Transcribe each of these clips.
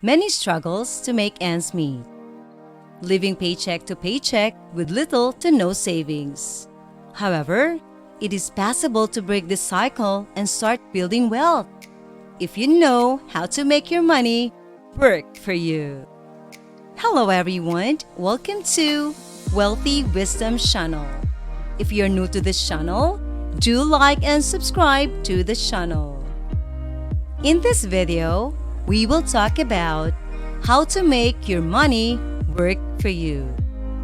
Many struggles to make ends meet, living paycheck to paycheck with little to no savings. However, it is possible to break this cycle and start building wealth if you know how to make your money work for you. Hello everyone, welcome to Wealthy Wisdom Channel. If you're new to this channel, do like and subscribe to the channel. In this video, we will talk about how to make your money work for you.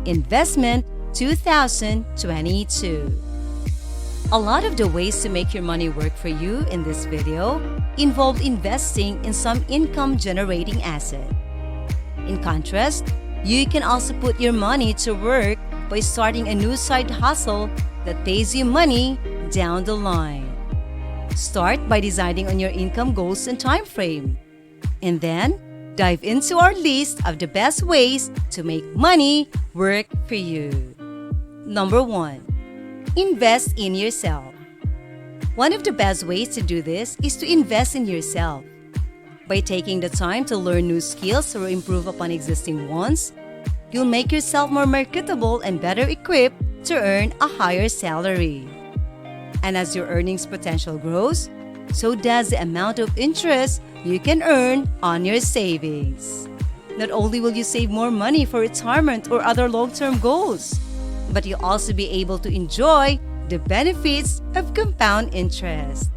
Investment 2022. A lot of the ways to make your money work for you in this video involve investing in some income-generating asset. In contrast, you can also put your money to work by starting a new side hustle that pays you money down the line. Start by deciding on your income goals and time frame, and then dive into our list of the best ways to make money work for you. Number 1. Invest in yourself. One of the best ways to do this is to invest in yourself. By taking the time to learn new skills or improve upon existing ones, you'll make yourself more marketable and better equipped to earn a higher salary. And as your earnings potential grows, so does the amount of interest you can earn on your savings. Not only will you save more money for retirement or other long-term goals, but you'll also be able to enjoy the benefits of compound interest.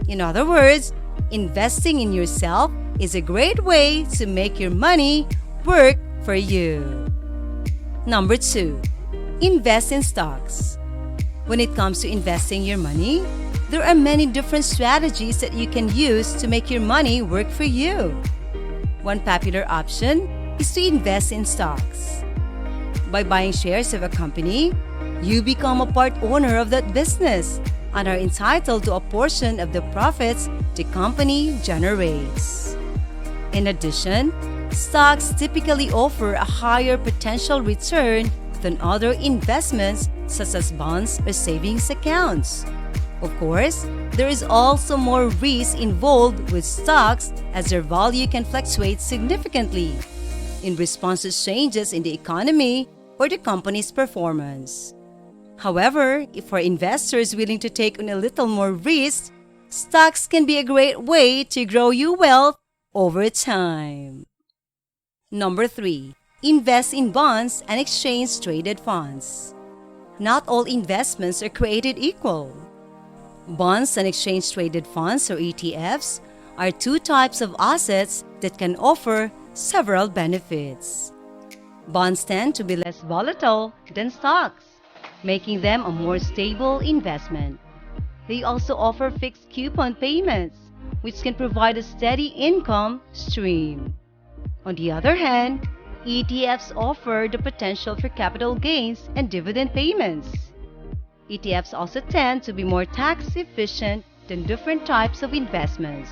In other words, investing in yourself is a great way to make your money work for you. Number 2. Invest in stocks. When it comes to investing your money, there are many different strategies that you can use to make your money work for you. One popular option is to invest in stocks. By buying shares of a company, you become a part owner of that business and are entitled to a portion of the profits the company generates. In addition, stocks typically offer a higher potential return than other investments such as bonds or savings accounts. Of course, there is also more risk involved with stocks as their value can fluctuate significantly in response to changes in the economy or the company's performance. However, if for investors willing to take on a little more risk, stocks can be a great way to grow your wealth over time. Number 3. Invest in bonds and exchange-traded funds. Not all investments are created equal. Bonds and exchange-traded funds, or ETFs, are two types of assets that can offer several benefits. Bonds tend to be less volatile than stocks, making them a more stable investment. They also offer fixed coupon payments, which can provide a steady income stream. On the other hand, ETFs offer the potential for capital gains and dividend payments. ETFs also tend to be more tax efficient than different types of investments.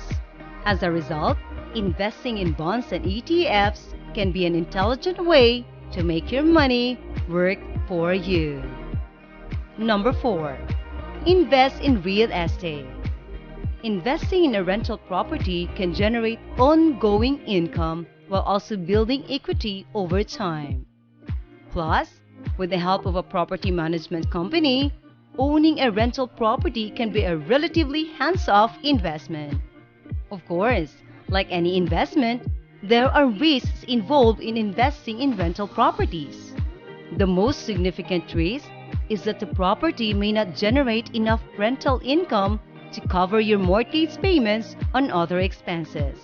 As a result, investing in bonds and ETFs can be an intelligent way to make your money work for you. Number 4. Invest in real estate. Investing in a rental property can generate ongoing income while also building equity over time. Plus, with the help of a property management company, owning a rental property can be a relatively hands-off investment. Of course, like any investment, there are risks involved in investing in rental properties. The most significant risk is that the property may not generate enough rental income to cover your mortgage payments and other expenses.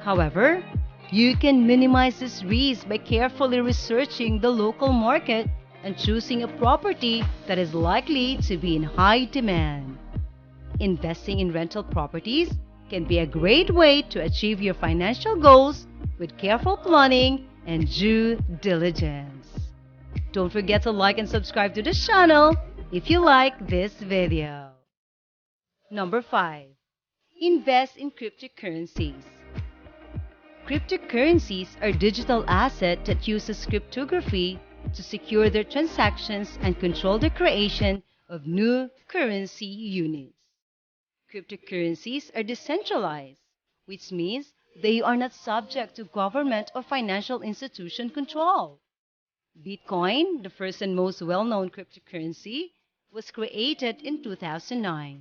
However, you can minimize this risk by carefully researching the local market and choosing a property that is likely to be in high demand. Investing in rental properties can be a great way to achieve your financial goals with careful planning and due diligence. Don't forget to like and subscribe to this channel if you like this video. Number 5. Invest in cryptocurrencies. Cryptocurrencies are digital assets that uses cryptography to secure their transactions and control the creation of new currency units. Cryptocurrencies are decentralized, which means They are not subject to government or financial institution control. Bitcoin, the first and most well-known cryptocurrency, was created in 2009.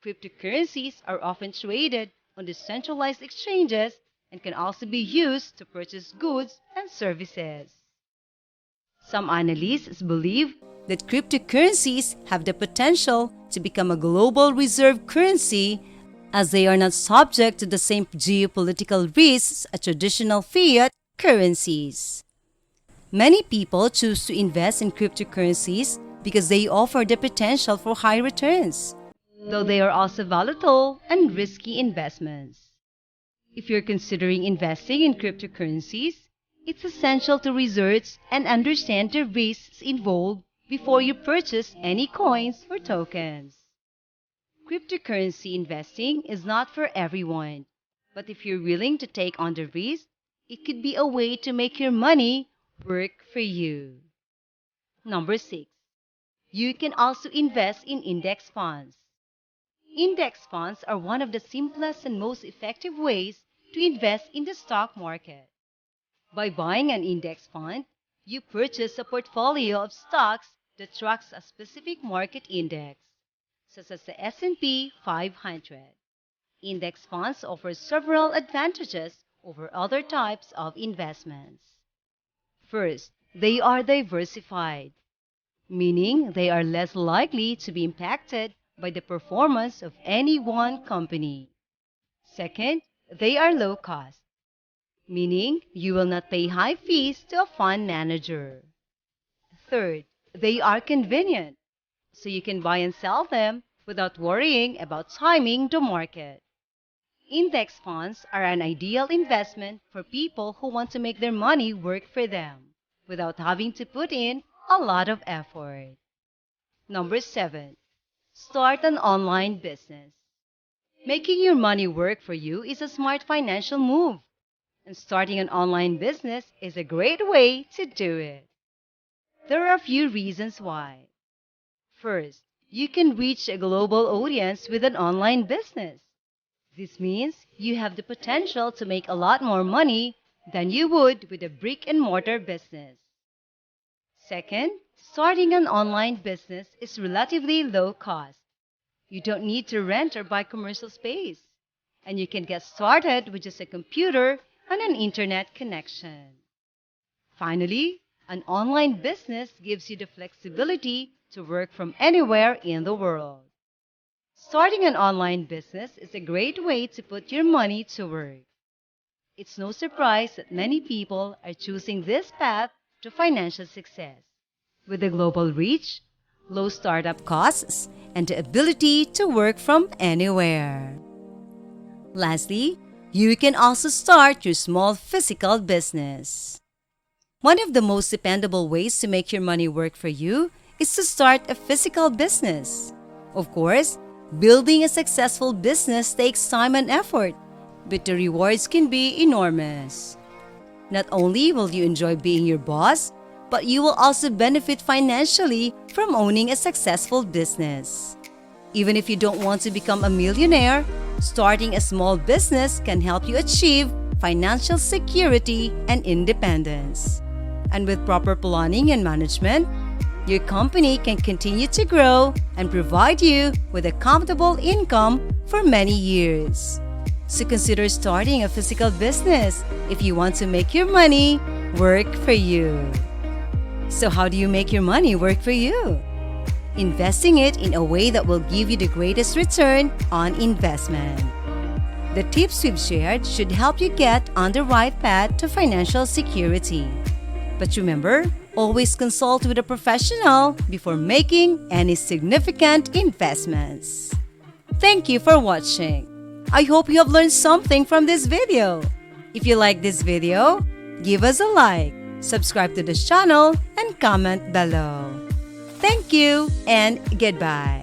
Cryptocurrencies are often traded on decentralized exchanges and can also be used to purchase goods and services. Some analysts believe that cryptocurrencies have the potential to become a global reserve currency as they are not subject to the same geopolitical risks as traditional fiat currencies. Many people choose to invest in cryptocurrencies because they offer the potential for high returns, though they are also volatile and risky investments. If you're considering investing in cryptocurrencies, it's essential to research and understand the risks involved before you purchase any coins or tokens. Cryptocurrency investing is not for everyone, but if you're willing to take on the risk, it could be a way to make your money work for you. Number 6. You can also invest in index funds. Index funds are one of the simplest and most effective ways to invest in the stock market. By buying an index fund, you purchase a portfolio of stocks that tracks a specific market index, such as the S&P 500. Index funds offer several advantages over other types of investments. First, they are diversified, meaning they are less likely to be impacted by the performance of any one company. Second, they are low cost, meaning you will not pay high fees to a fund manager. Third, they are convenient, so you can buy and sell them without worrying about timing the market. Index funds are an ideal investment for people who want to make their money work for them without having to put in a lot of effort. Number 7. Start an online business. Making your money work for you is a smart financial move, and starting an online business is a great way to do it. There are a few reasons why. First, you can reach a global audience with an online business. This means you have the potential to make a lot more money than you would with a brick-and-mortar business. Second, starting an online business is relatively low cost. You don't need to rent or buy commercial space, and you can get started with just a computer and an internet connection. Finally, an online business gives you the flexibility to work from anywhere in the world. Starting an online business is a great way to put your money to work. It's no surprise that many people are choosing this path to financial success. With a global reach, low startup costs, and the ability to work from anywhere. Lastly, you can also start your small physical business. One of the most dependable ways to make your money work for you is to start a physical business. Of course, building a successful business takes time and effort, but the rewards can be enormous. Not only will you enjoy being your boss, but you will also benefit financially from owning a successful business. Even if you don't want to become a millionaire, starting a small business can help you achieve financial security and independence. And with proper planning and management, your company can continue to grow and provide you with a comfortable income for many years. So consider starting a physical business if you want to make your money work for you. So how do you make your money work for you? Investing it in a way that will give you the greatest return on investment. The tips we've shared should help you get on the right path to financial security. But remember, always consult with a professional before making any significant investments. Thank you for watching. I hope you have learned something from this video. If you like this video, give us a like, subscribe to this channel, and comment below. Thank you and goodbye.